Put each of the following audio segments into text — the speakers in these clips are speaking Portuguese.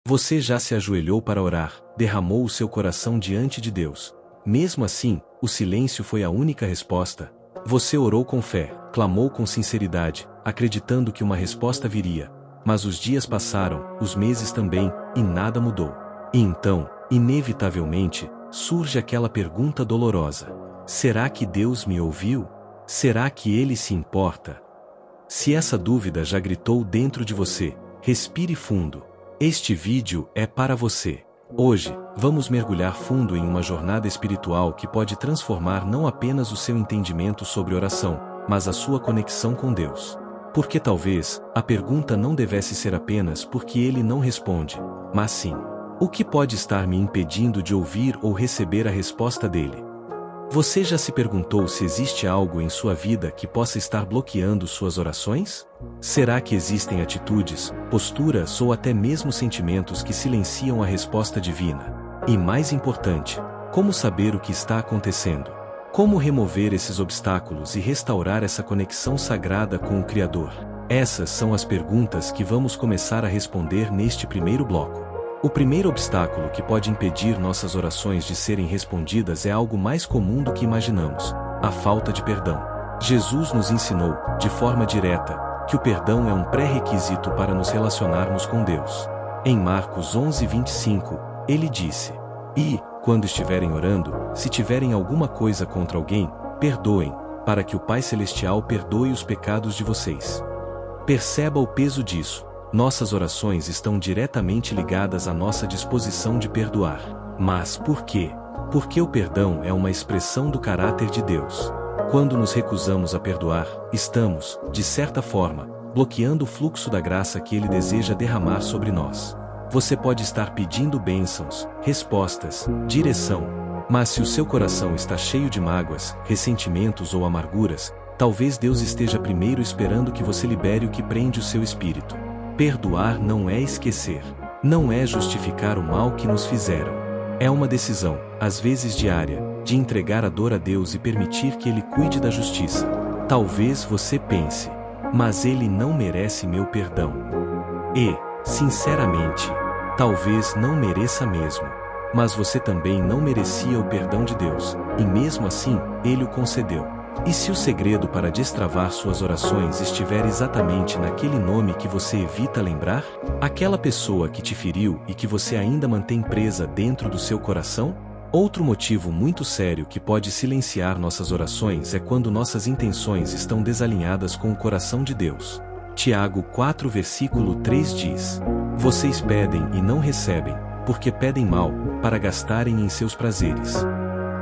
Você já se ajoelhou para orar, derramou o seu coração diante de Deus. Mesmo assim, o silêncio foi a única resposta. Você orou com fé, clamou com sinceridade, acreditando que uma resposta viria. Mas os dias passaram, os meses também, e nada mudou. E então, inevitavelmente, surge aquela pergunta dolorosa: será que Deus me ouviu? Será que Ele se importa? Se essa dúvida já gritou dentro de você, respire fundo. Este vídeo é para você. Hoje, vamos mergulhar fundo em uma jornada espiritual que pode transformar não apenas o seu entendimento sobre oração, mas a sua conexão com Deus. Porque talvez, a pergunta não devesse ser apenas porque Ele não responde, mas sim: o que pode estar me impedindo de ouvir ou receber a resposta dele? Você já se perguntou se existe algo em sua vida que possa estar bloqueando suas orações? Será que existem atitudes, posturas ou até mesmo sentimentos que silenciam a resposta divina? E mais importante, como saber o que está acontecendo? Como remover esses obstáculos e restaurar essa conexão sagrada com o Criador? Essas são as perguntas que vamos começar a responder neste primeiro bloco. O primeiro obstáculo que pode impedir nossas orações de serem respondidas é algo mais comum do que imaginamos: a falta de perdão. Jesus nos ensinou, de forma direta, que o perdão é um pré-requisito para nos relacionarmos com Deus. Em Marcos 11:25, ele disse: "E, quando estiverem orando, se tiverem alguma coisa contra alguém, perdoem, para que o Pai Celestial perdoe os pecados de vocês." Perceba o peso disso. Nossas orações estão diretamente ligadas à nossa disposição de perdoar. Mas por quê? Porque o perdão é uma expressão do caráter de Deus. Quando nos recusamos a perdoar, estamos, de certa forma, bloqueando o fluxo da graça que Ele deseja derramar sobre nós. Você pode estar pedindo bênçãos, respostas, direção, mas se o seu coração está cheio de mágoas, ressentimentos ou amarguras, talvez Deus esteja primeiro esperando que você libere o que prende o seu espírito. Perdoar não é esquecer. Não é justificar o mal que nos fizeram. É uma decisão, às vezes diária, de entregar a dor a Deus e permitir que Ele cuide da justiça. Talvez você pense: mas Ele não merece meu perdão. E, sinceramente, talvez não mereça mesmo. Mas você também não merecia o perdão de Deus, e mesmo assim, Ele o concedeu. E se o segredo para destravar suas orações estiver exatamente naquele nome que você evita lembrar? Aquela pessoa que te feriu e que você ainda mantém presa dentro do seu coração? Outro motivo muito sério que pode silenciar nossas orações é quando nossas intenções estão desalinhadas com o coração de Deus. Tiago 4 versículo 3 diz: "Vocês pedem e não recebem, porque pedem mal, para gastarem em seus prazeres."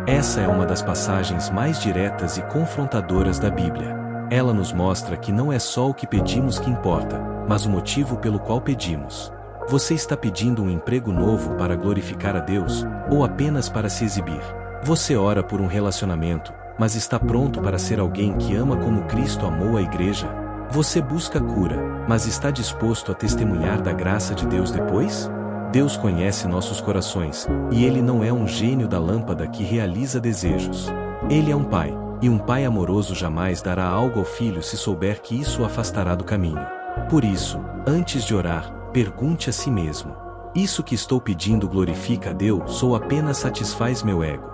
Essa é uma das passagens mais diretas e confrontadoras da Bíblia. Ela nos mostra que não é só o que pedimos que importa, mas o motivo pelo qual pedimos. Você está pedindo um emprego novo para glorificar a Deus, ou apenas para se exibir? Você ora por um relacionamento, mas está pronto para ser alguém que ama como Cristo amou a igreja? Você busca cura, mas está disposto a testemunhar da graça de Deus depois? Deus conhece nossos corações, e Ele não é um gênio da lâmpada que realiza desejos. Ele é um pai, e um pai amoroso jamais dará algo ao filho se souber que isso o afastará do caminho. Por isso, antes de orar, pergunte a si mesmo: isso que estou pedindo glorifica a Deus ou apenas satisfaz meu ego?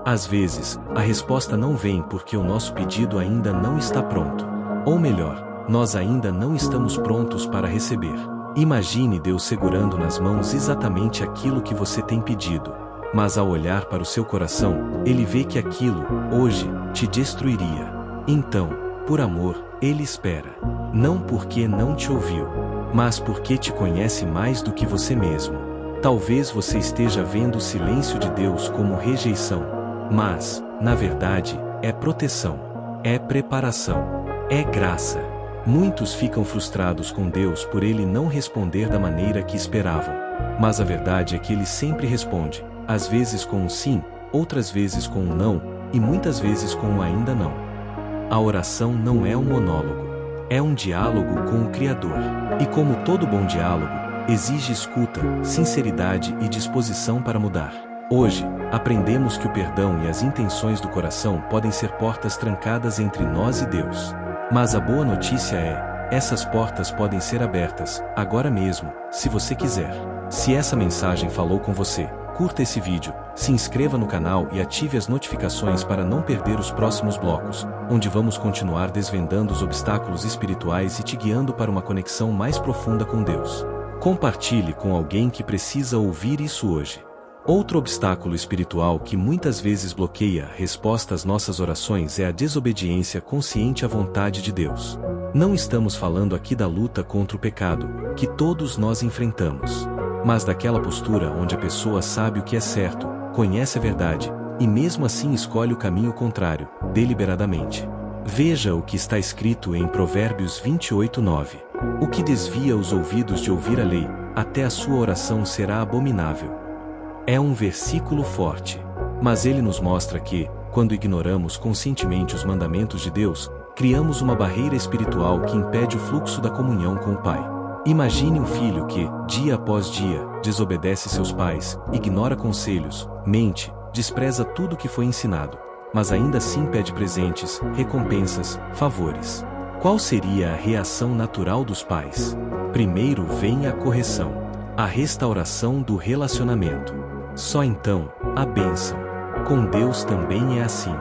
Às vezes, a resposta não vem porque o nosso pedido ainda não está pronto. Ou melhor, nós ainda não estamos prontos para receber. Imagine Deus segurando nas mãos exatamente aquilo que você tem pedido. Mas ao olhar para o seu coração, Ele vê que aquilo, hoje, te destruiria. Então, por amor, Ele espera. Não porque não te ouviu, mas porque te conhece mais do que você mesmo. Talvez você esteja vendo o silêncio de Deus como rejeição. Mas, na verdade, é proteção. É preparação. É graça. Muitos ficam frustrados com Deus por Ele não responder da maneira que esperavam. Mas a verdade é que Ele sempre responde, às vezes com um sim, outras vezes com um não, e muitas vezes com um ainda não. A oração não é um monólogo. É um diálogo com o Criador. E como todo bom diálogo, exige escuta, sinceridade e disposição para mudar. Hoje, aprendemos que o perdão e as intenções do coração podem ser portas trancadas entre nós e Deus. Mas a boa notícia é, essas portas podem ser abertas, agora mesmo, se você quiser. Se essa mensagem falou com você, curta esse vídeo, se inscreva no canal e ative as notificações para não perder os próximos blocos, onde vamos continuar desvendando os obstáculos espirituais e te guiando para uma conexão mais profunda com Deus. Compartilhe com alguém que precisa ouvir isso hoje. Outro obstáculo espiritual que muitas vezes bloqueia a resposta às nossas orações é a desobediência consciente à vontade de Deus. Não estamos falando aqui da luta contra o pecado, que todos nós enfrentamos, mas daquela postura onde a pessoa sabe o que é certo, conhece a verdade, e mesmo assim escolhe o caminho contrário, deliberadamente. Veja o que está escrito em Provérbios 28:9. O que desvia os ouvidos de ouvir a lei, até a sua oração será abominável. É um versículo forte, mas ele nos mostra que, quando ignoramos conscientemente os mandamentos de Deus, criamos uma barreira espiritual que impede o fluxo da comunhão com o Pai. Imagine um filho que, dia após dia, desobedece seus pais, ignora conselhos, mente, despreza tudo que foi ensinado, mas ainda assim pede presentes, recompensas, favores. Qual seria a reação natural dos pais? Primeiro vem a correção, a restauração do relacionamento. Só então, a bênção. Com Deus também é assim.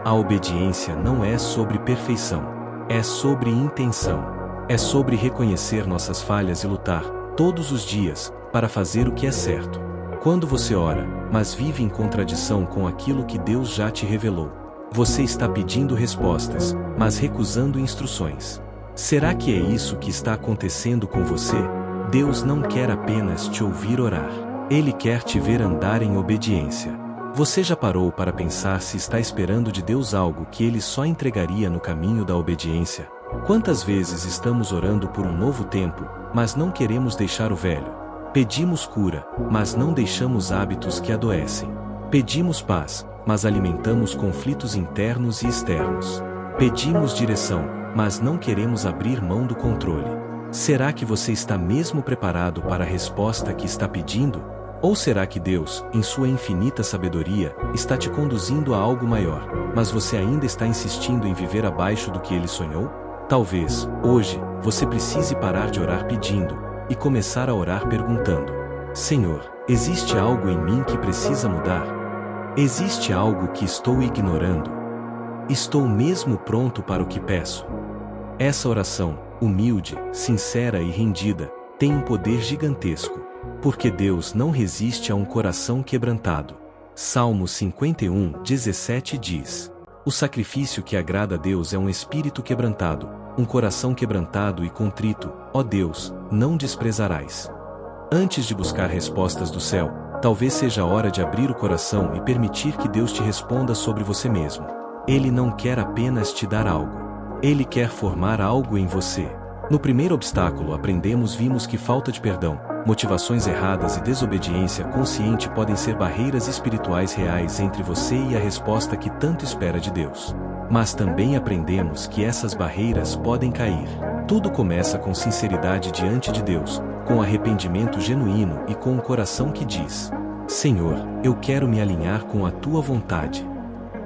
A obediência não é sobre perfeição, é sobre intenção. É sobre reconhecer nossas falhas e lutar, todos os dias, para fazer o que é certo. Quando você ora, mas vive em contradição com aquilo que Deus já te revelou, você está pedindo respostas, mas recusando instruções. Será que é isso que está acontecendo com você? Deus não quer apenas te ouvir orar. Ele quer te ver andar em obediência. Você já parou para pensar se está esperando de Deus algo que Ele só entregaria no caminho da obediência? Quantas vezes estamos orando por um novo tempo, mas não queremos deixar o velho? Pedimos cura, mas não deixamos hábitos que adoecem. Pedimos paz, mas alimentamos conflitos internos e externos. Pedimos direção, mas não queremos abrir mão do controle. Será que você está mesmo preparado para a resposta que está pedindo? Ou será que Deus, em sua infinita sabedoria, está te conduzindo a algo maior, mas você ainda está insistindo em viver abaixo do que Ele sonhou? Talvez, hoje, você precise parar de orar pedindo, e começar a orar perguntando: Senhor, existe algo em mim que precisa mudar? Existe algo que estou ignorando? Estou mesmo pronto para o que peço? Essa oração, humilde, sincera e rendida, tem um poder gigantesco, porque Deus não resiste a um coração quebrantado. Salmo 51:17 diz: O sacrifício que agrada a Deus é um espírito quebrantado, um coração quebrantado e contrito, ó Deus, não desprezarás. Antes de buscar respostas do céu, talvez seja a hora de abrir o coração e permitir que Deus te responda sobre você mesmo. Ele não quer apenas te dar algo. Ele quer formar algo em você. No primeiro obstáculo vimos que falta de perdão, motivações erradas e desobediência consciente podem ser barreiras espirituais reais entre você e a resposta que tanto espera de Deus. Mas também aprendemos que essas barreiras podem cair. Tudo começa com sinceridade diante de Deus, com arrependimento genuíno e com um coração que diz: Senhor, eu quero me alinhar com a Tua vontade.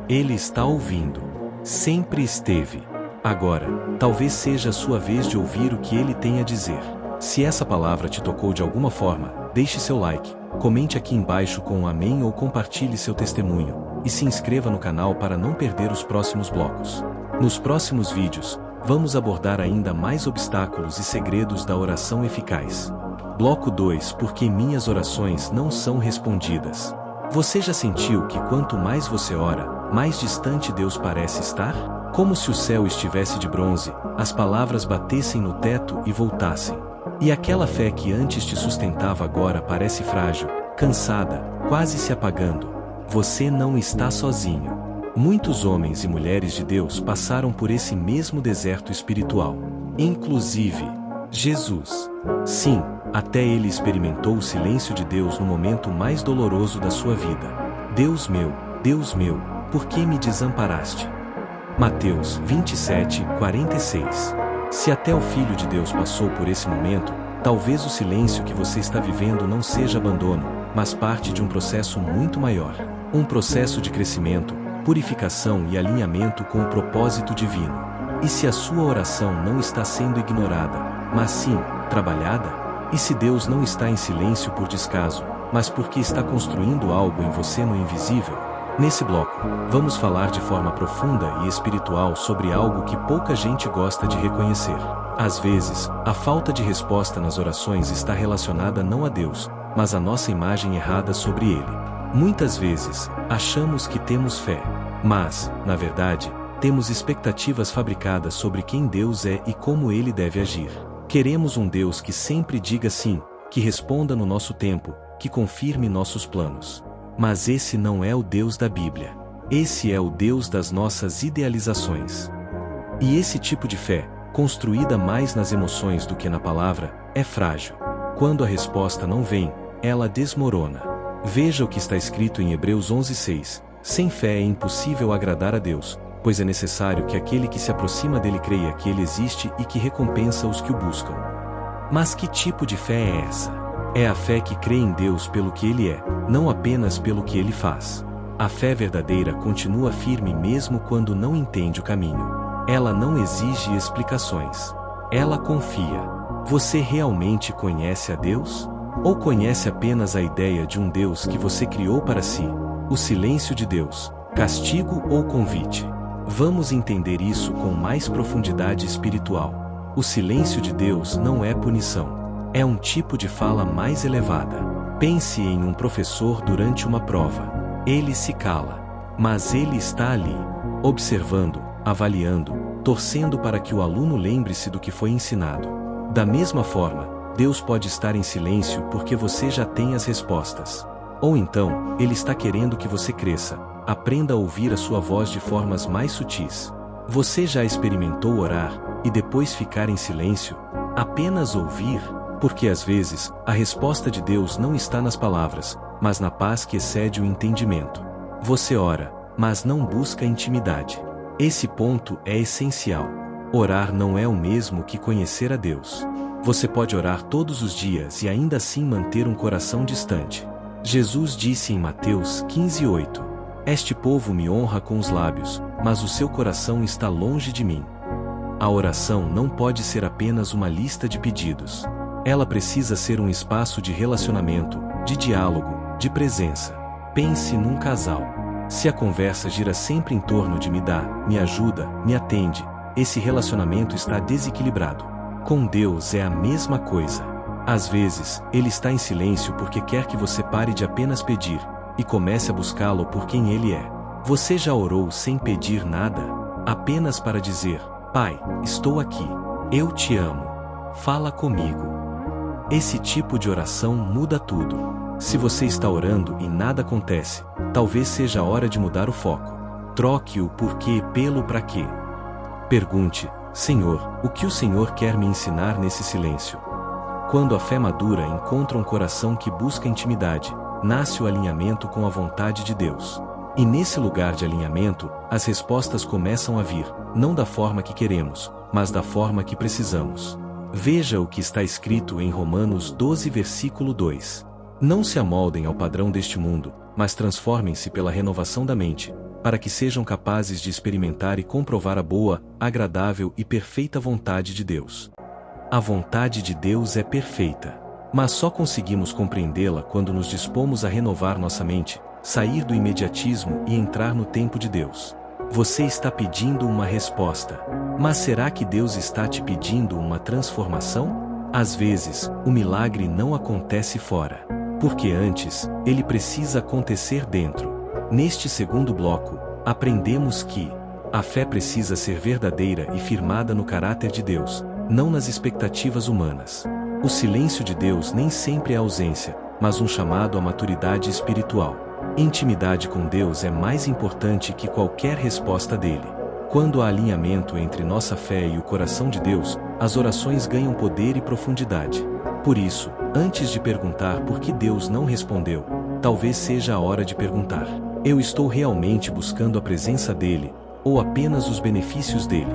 Ele está ouvindo. Sempre esteve. Agora, talvez seja a sua vez de ouvir o que Ele tem a dizer. Se essa palavra te tocou de alguma forma, deixe seu like, comente aqui embaixo com um amém ou compartilhe seu testemunho, e se inscreva no canal para não perder os próximos blocos. Nos próximos vídeos, vamos abordar ainda mais obstáculos e segredos da oração eficaz. Bloco 2: Por que minhas orações não são respondidas? Você já sentiu que quanto mais você ora, mais distante Deus parece estar? Como se o céu estivesse de bronze, as palavras batessem no teto e voltassem. E aquela fé que antes te sustentava agora parece frágil, cansada, quase se apagando. Você não está sozinho. Muitos homens e mulheres de Deus passaram por esse mesmo deserto espiritual. Inclusive, Jesus. Sim, até ele experimentou o silêncio de Deus no momento mais doloroso da sua vida. Deus meu, por que me desamparaste? Mateus 27:46. Se até o Filho de Deus passou por esse momento, talvez o silêncio que você está vivendo não seja abandono, mas parte de um processo muito maior. Um processo de crescimento, purificação e alinhamento com o propósito divino. E se a sua oração não está sendo ignorada, mas sim trabalhada? E se Deus não está em silêncio por descaso, mas porque está construindo algo em você no invisível? Nesse bloco, vamos falar de forma profunda e espiritual sobre algo que pouca gente gosta de reconhecer. Às vezes, a falta de resposta nas orações está relacionada não a Deus, mas à nossa imagem errada sobre Ele. Muitas vezes, achamos que temos fé, mas, na verdade, temos expectativas fabricadas sobre quem Deus é e como Ele deve agir. Queremos um Deus que sempre diga sim, que responda no nosso tempo, que confirme nossos planos. Mas esse não é o Deus da Bíblia. Esse é o Deus das nossas idealizações. E esse tipo de fé, construída mais nas emoções do que na palavra, é frágil. Quando a resposta não vem, ela desmorona. Veja o que está escrito em Hebreus 11:6. Sem fé é impossível agradar a Deus, pois é necessário que aquele que se aproxima dele creia que ele existe e que recompensa os que o buscam. Mas que tipo de fé é essa? É a fé que crê em Deus pelo que Ele é, não apenas pelo que Ele faz. A fé verdadeira continua firme mesmo quando não entende o caminho. Ela não exige explicações. Ela confia. Você realmente conhece a Deus? Ou conhece apenas a ideia de um Deus que você criou para si? O silêncio de Deus, castigo ou convite? Vamos entender isso com mais profundidade espiritual. O silêncio de Deus não é punição. É um tipo de fala mais elevada. Pense em um professor durante uma prova. Ele se cala, mas ele está ali, observando, avaliando, torcendo para que o aluno lembre-se do que foi ensinado. Da mesma forma, Deus pode estar em silêncio porque você já tem as respostas. Ou então, Ele está querendo que você cresça, aprenda a ouvir a sua voz de formas mais sutis. Você já experimentou orar e depois ficar em silêncio? Apenas ouvir? Porque às vezes, a resposta de Deus não está nas palavras, mas na paz que excede o entendimento. Você ora, mas não busca intimidade. Esse ponto é essencial. Orar não é o mesmo que conhecer a Deus. Você pode orar todos os dias e ainda assim manter um coração distante. Jesus disse em Mateus 15:8: Este povo me honra com os lábios, mas o seu coração está longe de mim. A oração não pode ser apenas uma lista de pedidos. Ela precisa ser um espaço de relacionamento, de diálogo, de presença. Pense num casal. Se a conversa gira sempre em torno de me dá, me ajuda, me atende, esse relacionamento está desequilibrado. Com Deus é a mesma coisa. Às vezes, Ele está em silêncio porque quer que você pare de apenas pedir, e comece a buscá-lo por quem Ele é. Você já orou sem pedir nada? Apenas para dizer: Pai, estou aqui. Eu te amo. Fala comigo. Esse tipo de oração muda tudo. Se você está orando e nada acontece, talvez seja a hora de mudar o foco. Troque o porquê pelo para quê. Pergunte: Senhor, o que o Senhor quer me ensinar nesse silêncio? Quando a fé madura encontra um coração que busca intimidade, nasce o alinhamento com a vontade de Deus. E nesse lugar de alinhamento, as respostas começam a vir, não da forma que queremos, mas da forma que precisamos. Veja o que está escrito em Romanos 12, versículo 2. Não se amoldem ao padrão deste mundo, mas transformem-se pela renovação da mente, para que sejam capazes de experimentar e comprovar a boa, agradável e perfeita vontade de Deus. A vontade de Deus é perfeita, mas só conseguimos compreendê-la quando nos dispomos a renovar nossa mente, sair do imediatismo e entrar no tempo de Deus. Você está pedindo uma resposta. Mas será que Deus está te pedindo uma transformação? Às vezes, o milagre não acontece fora, porque antes, ele precisa acontecer dentro. Neste segundo bloco, aprendemos que a fé precisa ser verdadeira e firmada no caráter de Deus, não nas expectativas humanas. O silêncio de Deus nem sempre é ausência, mas um chamado à maturidade espiritual. Intimidade com Deus é mais importante que qualquer resposta dele. Quando há alinhamento entre nossa fé e o coração de Deus, as orações ganham poder e profundidade. Por isso, antes de perguntar por que Deus não respondeu, talvez seja a hora de perguntar: eu estou realmente buscando a presença dele, ou apenas os benefícios dele?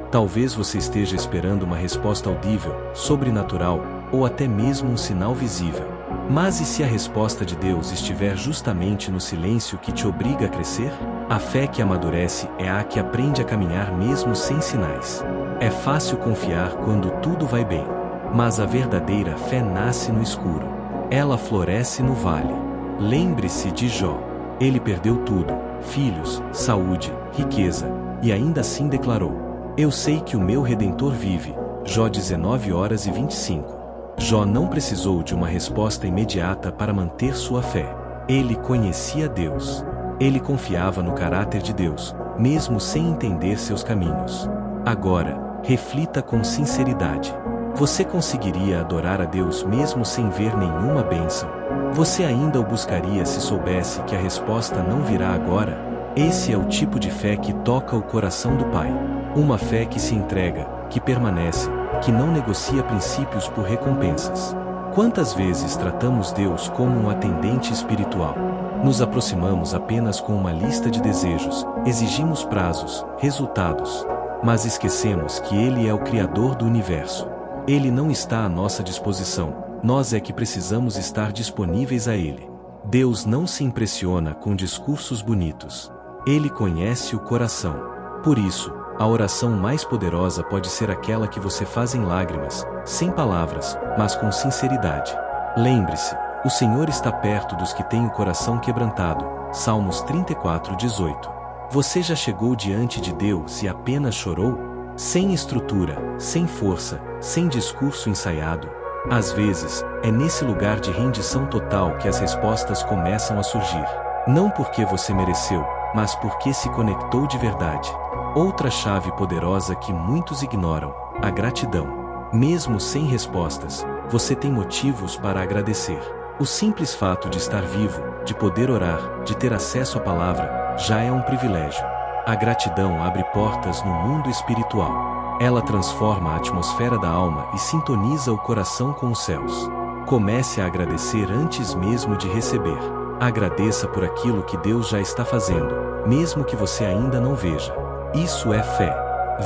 Talvez você esteja esperando uma resposta audível, sobrenatural, ou até mesmo um sinal visível. Mas e se a resposta de Deus estiver justamente no silêncio que te obriga a crescer? A fé que amadurece é a que aprende a caminhar mesmo sem sinais. É fácil confiar quando tudo vai bem. Mas a verdadeira fé nasce no escuro. Ela floresce no vale. Lembre-se de Jó. Ele perdeu tudo: filhos, saúde, riqueza, e ainda assim declarou: eu sei que o meu Redentor vive. Jó 19:25. Jó não precisou de uma resposta imediata para manter sua fé. Ele conhecia Deus. Ele confiava no caráter de Deus, mesmo sem entender seus caminhos. Agora, reflita com sinceridade. Você conseguiria adorar a Deus mesmo sem ver nenhuma bênção? Você ainda o buscaria se soubesse que a resposta não virá agora? Esse é o tipo de fé que toca o coração do Pai. Uma fé que se entrega, que permanece, que não negocia princípios por recompensas. Quantas vezes tratamos Deus como um atendente espiritual? Nos aproximamos apenas com uma lista de desejos, exigimos prazos, resultados. Mas esquecemos que Ele é o Criador do universo. Ele não está à nossa disposição, nós é que precisamos estar disponíveis a Ele. Deus não se impressiona com discursos bonitos. Ele conhece o coração. Por isso, a oração mais poderosa pode ser aquela que você faz em lágrimas, sem palavras, mas com sinceridade. Lembre-se, o Senhor está perto dos que têm o coração quebrantado. Salmos 34:18. Você já chegou diante de Deus e apenas chorou? Sem estrutura, sem força, sem discurso ensaiado. Às vezes, é nesse lugar de rendição total que as respostas começam a surgir. Não porque você mereceu, mas porque se conectou de verdade. Outra chave poderosa que muitos ignoram: a gratidão. Mesmo sem respostas, você tem motivos para agradecer. O simples fato de estar vivo, de poder orar, de ter acesso à palavra, já é um privilégio. A gratidão abre portas no mundo espiritual. Ela transforma a atmosfera da alma e sintoniza o coração com os céus. Comece a agradecer antes mesmo de receber. Agradeça por aquilo que Deus já está fazendo, mesmo que você ainda não veja. Isso é fé.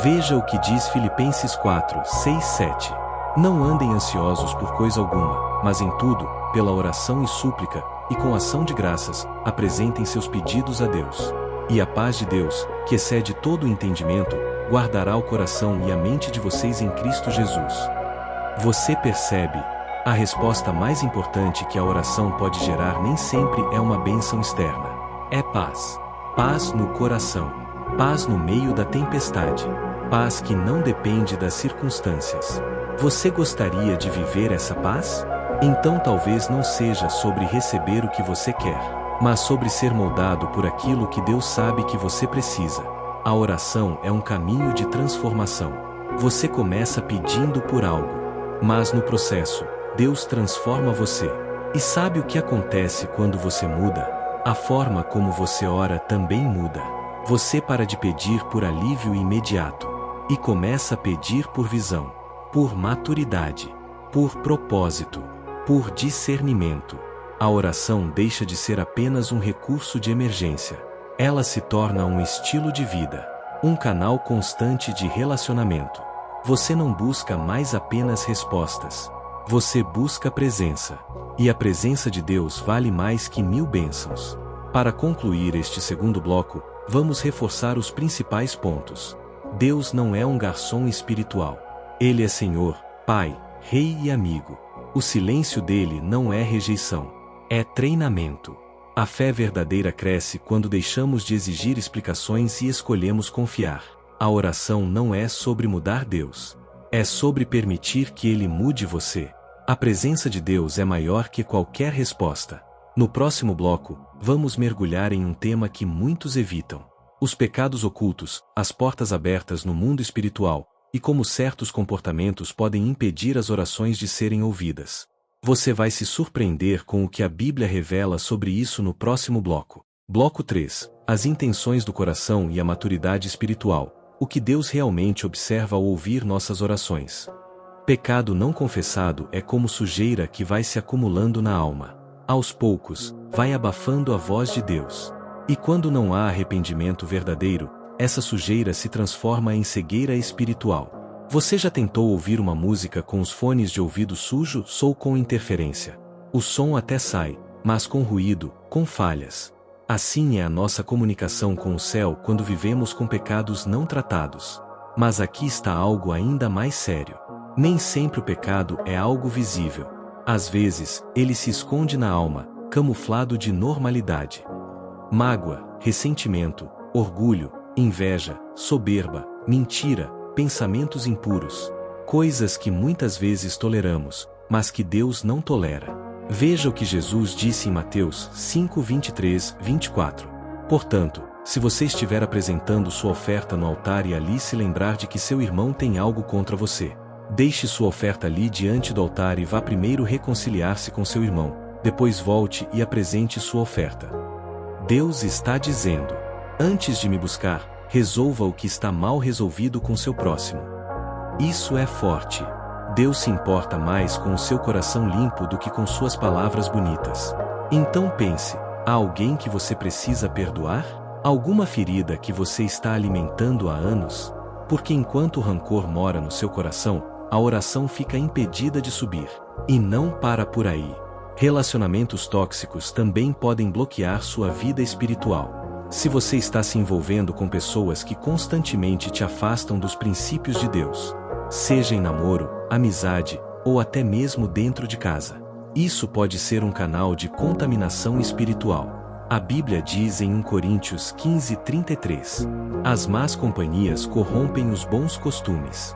Veja o que diz Filipenses 4:6-7. Não andem ansiosos por coisa alguma, mas em tudo, pela oração e súplica, e com ação de graças, apresentem seus pedidos a Deus. E a paz de Deus, que excede todo o entendimento, guardará o coração e a mente de vocês em Cristo Jesus. Você percebe? A resposta mais importante que a oração pode gerar nem sempre é uma bênção externa. É paz. Paz no coração. Paz no meio da tempestade. Paz que não depende das circunstâncias. Você gostaria de viver essa paz? Então talvez não seja sobre receber o que você quer, mas sobre ser moldado por aquilo que Deus sabe que você precisa. A oração é um caminho de transformação. Você começa pedindo por algo, mas no processo, Deus transforma você. E sabe o que acontece quando você muda? A forma como você ora também muda. Você para de pedir por alívio imediato e começa a pedir por visão, por maturidade, por propósito, por discernimento. A oração deixa de ser apenas um recurso de emergência. Ela se torna um estilo de vida, um canal constante de relacionamento. Você não busca mais apenas respostas. Você busca presença. E a presença de Deus vale mais que 1000 bênçãos. Para concluir este segundo bloco, vamos reforçar os principais pontos. Deus não é um garçom espiritual. Ele é Senhor, Pai, Rei e amigo. O silêncio dele não é rejeição. É treinamento. A fé verdadeira cresce quando deixamos de exigir explicações e escolhemos confiar. A oração não é sobre mudar Deus. É sobre permitir que Ele mude você. A presença de Deus é maior que qualquer resposta. No próximo bloco, vamos mergulhar em um tema que muitos evitam: os pecados ocultos, as portas abertas no mundo espiritual, e como certos comportamentos podem impedir as orações de serem ouvidas. Você vai se surpreender com o que a Bíblia revela sobre isso no próximo bloco. Bloco 3. As intenções do coração e a maturidade espiritual. O que Deus realmente observa ao ouvir nossas orações. Pecado não confessado é como sujeira que vai se acumulando na alma. Aos poucos, vai abafando a voz de Deus. E quando não há arrependimento verdadeiro, essa sujeira se transforma em cegueira espiritual. Você já tentou ouvir uma música com os fones de ouvido sujos ou com interferência? O som até sai, mas com ruído, com falhas. Assim é a nossa comunicação com o céu quando vivemos com pecados não tratados. Mas aqui está algo ainda mais sério. Nem sempre o pecado é algo visível. Às vezes, ele se esconde na alma, camuflado de normalidade. Mágoa, ressentimento, orgulho, inveja, soberba, mentira, pensamentos impuros. Coisas que muitas vezes toleramos, mas que Deus não tolera. Veja o que Jesus disse em Mateus 5, 23, 24. Portanto, se você estiver apresentando sua oferta no altar e ali se lembrar de que seu irmão tem algo contra você, deixe sua oferta ali diante do altar e vá primeiro reconciliar-se com seu irmão, depois volte e apresente sua oferta. Deus está dizendo: antes de me buscar, resolva o que está mal resolvido com seu próximo. Isso é forte. Deus se importa mais com o seu coração limpo do que com suas palavras bonitas. Então pense: há alguém que você precisa perdoar? Alguma ferida que você está alimentando há anos? Porque enquanto o rancor mora no seu coração, a oração fica impedida de subir. E não para por aí. Relacionamentos tóxicos também podem bloquear sua vida espiritual. Se você está se envolvendo com pessoas que constantemente te afastam dos princípios de Deus, seja em namoro, amizade, ou até mesmo dentro de casa, isso pode ser um canal de contaminação espiritual. A Bíblia diz em 1 Coríntios 15, 33: as más companhias corrompem os bons costumes.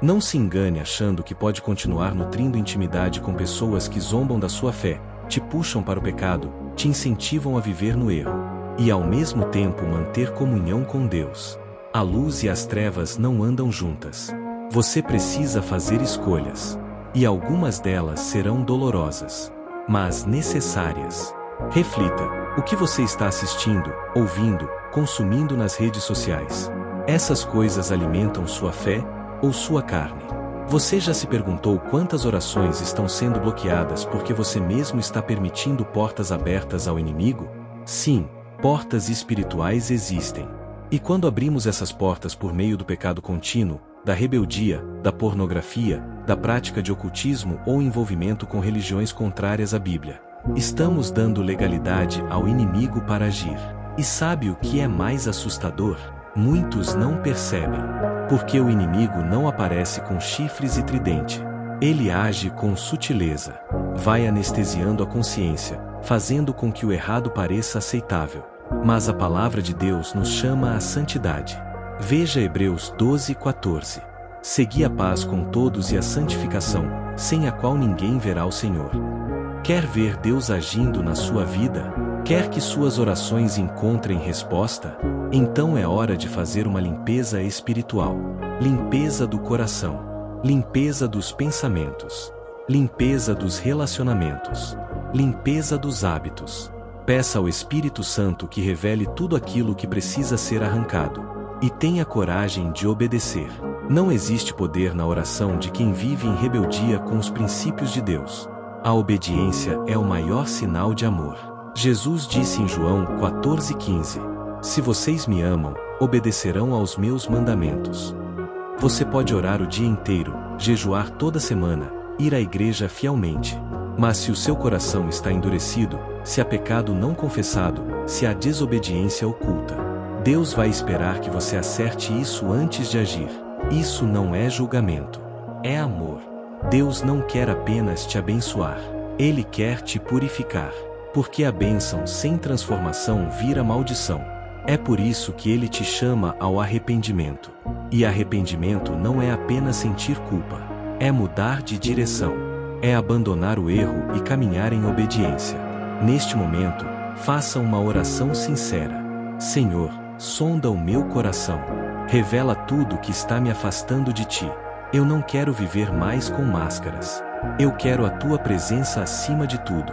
Não se engane achando que pode continuar nutrindo intimidade com pessoas que zombam da sua fé, te puxam para o pecado, te incentivam a viver no erro, e ao mesmo tempo manter comunhão com Deus. A luz e as trevas não andam juntas. Você precisa fazer escolhas. E algumas delas serão dolorosas, mas necessárias. Reflita: o que você está assistindo, ouvindo, consumindo nas redes sociais? Essas coisas alimentam sua fé ou sua carne? Você já se perguntou quantas orações estão sendo bloqueadas porque você mesmo está permitindo portas abertas ao inimigo? Sim, portas espirituais existem. E quando abrimos essas portas por meio do pecado contínuo, da rebeldia, da pornografia, da prática de ocultismo ou envolvimento com religiões contrárias à Bíblia, estamos dando legalidade ao inimigo para agir. E sabe o que é mais assustador? Muitos não percebem. Porque o inimigo não aparece com chifres e tridente. Ele age com sutileza. Vai anestesiando a consciência, fazendo com que o errado pareça aceitável. Mas a palavra de Deus nos chama à santidade. Veja Hebreus 12, 14. Segui a paz com todos e a santificação, sem a qual ninguém verá o Senhor. Quer ver Deus agindo na sua vida? Quer que suas orações encontrem resposta? Então é hora de fazer uma limpeza espiritual. Limpeza do coração. Limpeza dos pensamentos. Limpeza dos relacionamentos. Limpeza dos hábitos. Peça ao Espírito Santo que revele tudo aquilo que precisa ser arrancado. E tenha coragem de obedecer. Não existe poder na oração de quem vive em rebeldia com os princípios de Deus. A obediência é o maior sinal de amor. Jesus disse em João 14,15: se vocês me amam, obedecerão aos meus mandamentos. Você pode orar o dia inteiro, jejuar toda semana, ir à igreja fielmente. Mas se o seu coração está endurecido, se há pecado não confessado, se há desobediência oculta, Deus vai esperar que você acerte isso antes de agir. Isso não é julgamento. É amor. Deus não quer apenas te abençoar. Ele quer te purificar. Porque a bênção sem transformação vira maldição. É por isso que ele te chama ao arrependimento. E arrependimento não é apenas sentir culpa. É mudar de direção. É abandonar o erro e caminhar em obediência. Neste momento, faça uma oração sincera. Senhor, sonda o meu coração. Revela tudo que está me afastando de ti. Eu não quero viver mais com máscaras. Eu quero a tua presença acima de tudo.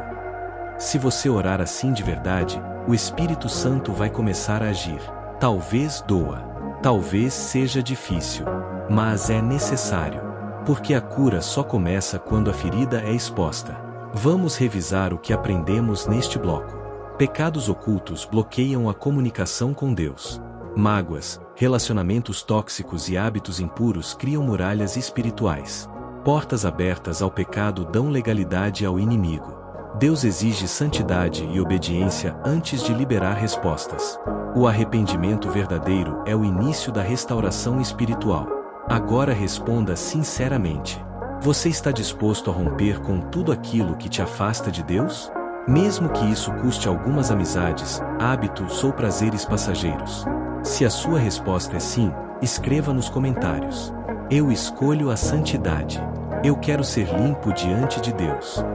Se você orar assim de verdade, o Espírito Santo vai começar a agir. Talvez doa. Talvez seja difícil. Mas é necessário. Porque a cura só começa quando a ferida é exposta. Vamos revisar o que aprendemos neste bloco. Pecados ocultos bloqueiam a comunicação com Deus. Mágoas, relacionamentos tóxicos e hábitos impuros criam muralhas espirituais. Portas abertas ao pecado dão legalidade ao inimigo. Deus exige santidade e obediência antes de liberar respostas. O arrependimento verdadeiro é o início da restauração espiritual. Agora responda sinceramente. Você está disposto a romper com tudo aquilo que te afasta de Deus? Mesmo que isso custe algumas amizades, hábitos ou prazeres passageiros. Se a sua resposta é sim, escreva nos comentários. Eu escolho a santidade. Eu quero ser limpo diante de Deus.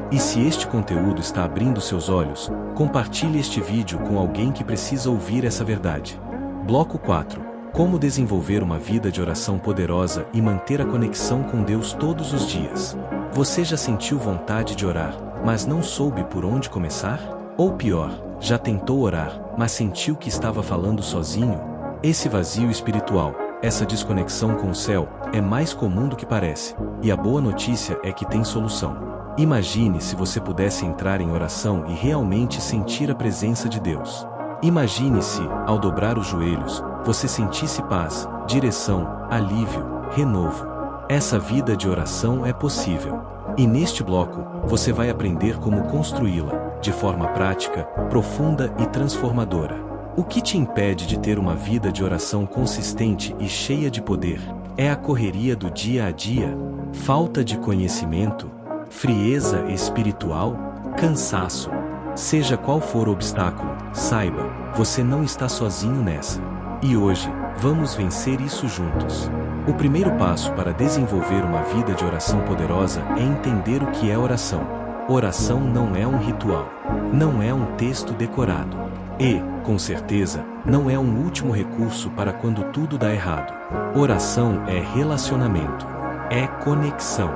E se este conteúdo está abrindo seus olhos, compartilhe este vídeo com alguém que precisa ouvir essa verdade. Bloco 4. Como desenvolver uma vida de oração poderosa e manter a conexão com Deus todos os dias. Você já sentiu vontade de orar, mas não soube por onde começar? Ou pior, já tentou orar, mas sentiu que estava falando sozinho? Esse vazio espiritual, essa desconexão com o céu, é mais comum do que parece, e a boa notícia é que tem solução. Imagine se você pudesse entrar em oração e realmente sentir a presença de Deus. Imagine se, ao dobrar os joelhos, você sentisse paz, direção, alívio, renovo. Essa vida de oração é possível. E neste bloco, você vai aprender como construí-la, de forma prática, profunda e transformadora. O que te impede de ter uma vida de oração consistente e cheia de poder? É a correria do dia a dia? Falta de conhecimento? Frieza espiritual? Cansaço? Seja qual for o obstáculo, saiba, você não está sozinho nessa. E hoje, vamos vencer isso juntos. O primeiro passo para desenvolver uma vida de oração poderosa é entender o que é oração. Oração não é um ritual. Não é um texto decorado. E, com certeza, não é um último recurso para quando tudo dá errado. Oração é relacionamento. É conexão.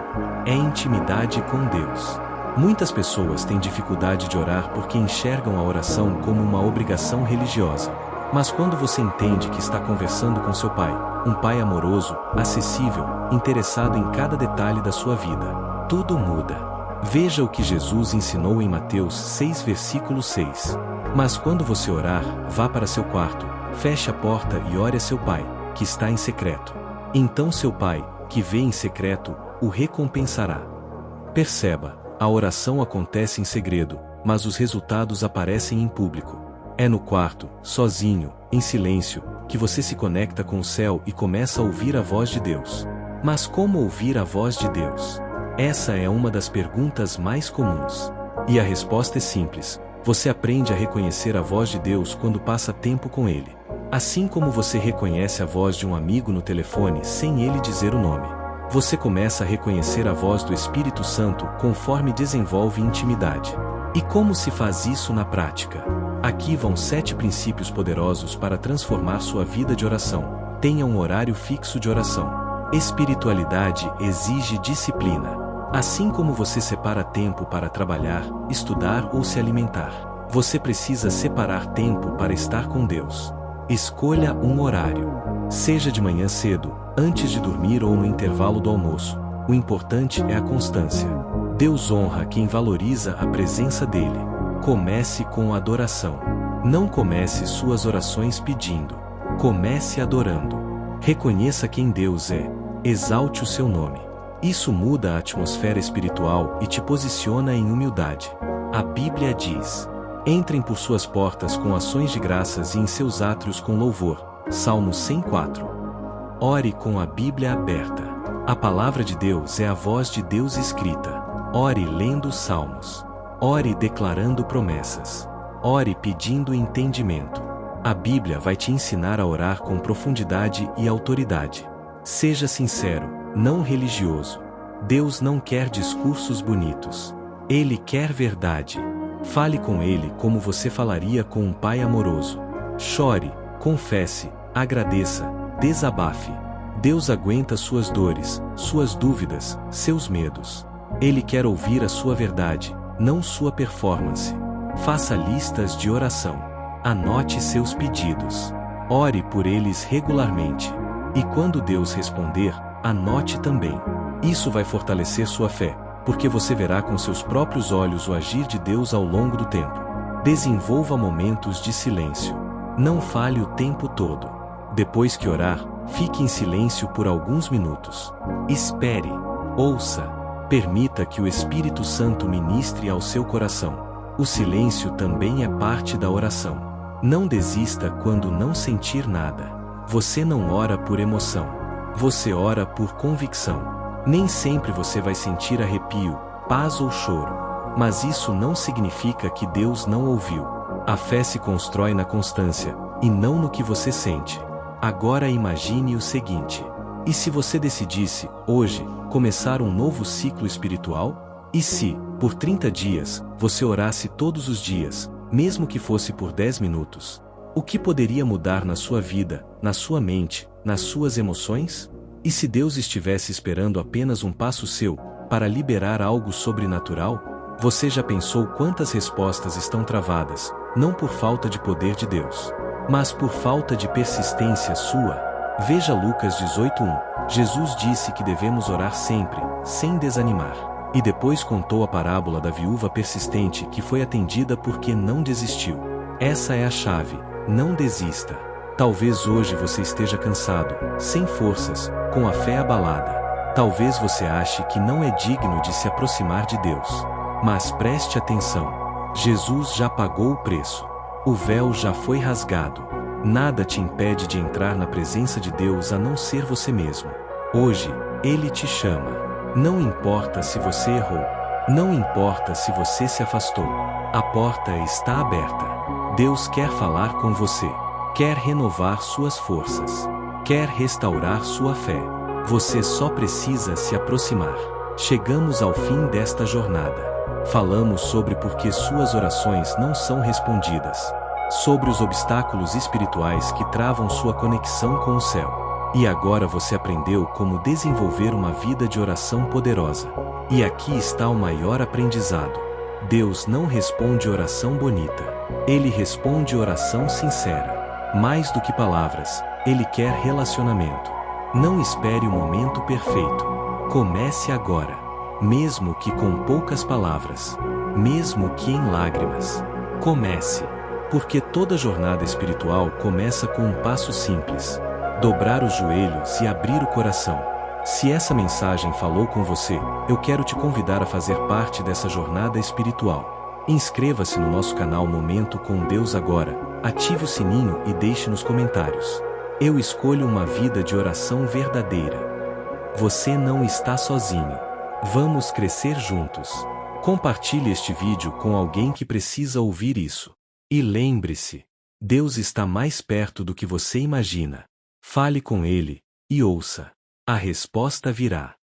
É intimidade com Deus. Muitas pessoas têm dificuldade de orar porque enxergam a oração como uma obrigação religiosa. Mas quando você entende que está conversando com seu pai, um pai amoroso, acessível, interessado em cada detalhe da sua vida, tudo muda. Veja o que Jesus ensinou em Mateus 6, versículo 6. Mas quando você orar, vá para seu quarto, feche a porta e ore a seu pai, que está em secreto. Então seu pai, que vê em secreto, o recompensará. Perceba, a oração acontece em segredo, mas os resultados aparecem em público. É no quarto, sozinho, em silêncio, que você se conecta com o céu e começa a ouvir a voz de Deus. Mas como ouvir a voz de Deus? Essa é uma das perguntas mais comuns. E a resposta é simples. Você aprende a reconhecer a voz de Deus quando passa tempo com Ele. Assim como você reconhece a voz de um amigo no telefone sem ele dizer o nome. Você começa a reconhecer a voz do Espírito Santo conforme desenvolve intimidade. E como se faz isso na prática? Aqui vão 7 princípios poderosos para transformar sua vida de oração. Tenha um horário fixo de oração. Espiritualidade exige disciplina. Assim como você separa tempo para trabalhar, estudar ou se alimentar, você precisa separar tempo para estar com Deus. Escolha um horário. Seja de manhã cedo, antes de dormir ou no intervalo do almoço. O importante é a constância. Deus honra quem valoriza a presença dele. Comece com adoração. Não comece suas orações pedindo. Comece adorando. Reconheça quem Deus é. Exalte o seu nome. Isso muda a atmosfera espiritual e te posiciona em humildade. A Bíblia diz: entrem por suas portas com ações de graças e em seus átrios com louvor. Salmo 104. Ore com a Bíblia aberta. A palavra de Deus é a voz de Deus escrita. Ore lendo os salmos. Ore declarando promessas. Ore pedindo entendimento. A Bíblia vai te ensinar a orar com profundidade e autoridade. Seja sincero, não religioso. Deus não quer discursos bonitos. Ele quer verdade. Fale com Ele como você falaria com um pai amoroso. Chore, confesse, agradeça, desabafe. Deus aguenta suas dores, suas dúvidas, seus medos. Ele quer ouvir a sua verdade, não sua performance. Faça listas de oração. Anote seus pedidos. Ore por eles regularmente. E quando Deus responder, anote também. Isso vai fortalecer sua fé, porque você verá com seus próprios olhos o agir de Deus ao longo do tempo. Desenvolva momentos de silêncio. Não fale o tempo todo. Depois que orar, fique em silêncio por alguns minutos. Espere. Ouça. Permita que o Espírito Santo ministre ao seu coração. O silêncio também é parte da oração. Não desista quando não sentir nada. Você não ora por emoção. Você ora por convicção. Nem sempre você vai sentir arrepio, paz ou choro. Mas isso não significa que Deus não ouviu. A fé se constrói na constância, e não no que você sente. Agora imagine o seguinte: e se você decidisse, hoje, começar um novo ciclo espiritual? E se, por 30 dias, você orasse todos os dias, mesmo que fosse por 10 minutos? O que poderia mudar na sua vida, na sua mente, nas suas emoções? E se Deus estivesse esperando apenas um passo seu, para liberar algo sobrenatural? Você já pensou quantas respostas estão travadas, não por falta de poder de Deus, mas por falta de persistência sua? Veja Lucas 18:1. Jesus disse que devemos orar sempre, sem desanimar. E depois contou a parábola da viúva persistente que foi atendida porque não desistiu. Essa é a chave. Não desista. Talvez hoje você esteja cansado, sem forças, com a fé abalada. Talvez você ache que não é digno de se aproximar de Deus. Mas preste atenção. Jesus já pagou o preço. O véu já foi rasgado. Nada te impede de entrar na presença de Deus a não ser você mesmo. Hoje, Ele te chama. Não importa se você errou. Não importa se você se afastou. A porta está aberta. Deus quer falar com você. Quer renovar suas forças. Quer restaurar sua fé. Você só precisa se aproximar. Chegamos ao fim desta jornada. Falamos sobre por que suas orações não são respondidas. Sobre os obstáculos espirituais que travam sua conexão com o céu. E agora você aprendeu como desenvolver uma vida de oração poderosa. E aqui está o maior aprendizado. Deus não responde oração bonita. Ele responde oração sincera. Mais do que palavras, Ele quer relacionamento. Não espere o momento perfeito. Comece agora. Mesmo que com poucas palavras. Mesmo que em lágrimas. Comece. Porque toda jornada espiritual começa com um passo simples. Dobrar os joelhos e abrir o coração. Se essa mensagem falou com você, eu quero te convidar a fazer parte dessa jornada espiritual. Inscreva-se no nosso canal Momento com Deus Agora, ative o sininho e deixe nos comentários. Eu escolho uma vida de oração verdadeira. Você não está sozinho. Vamos crescer juntos. Compartilhe este vídeo com alguém que precisa ouvir isso. E lembre-se, Deus está mais perto do que você imagina. Fale com Ele, e ouça. A resposta virá.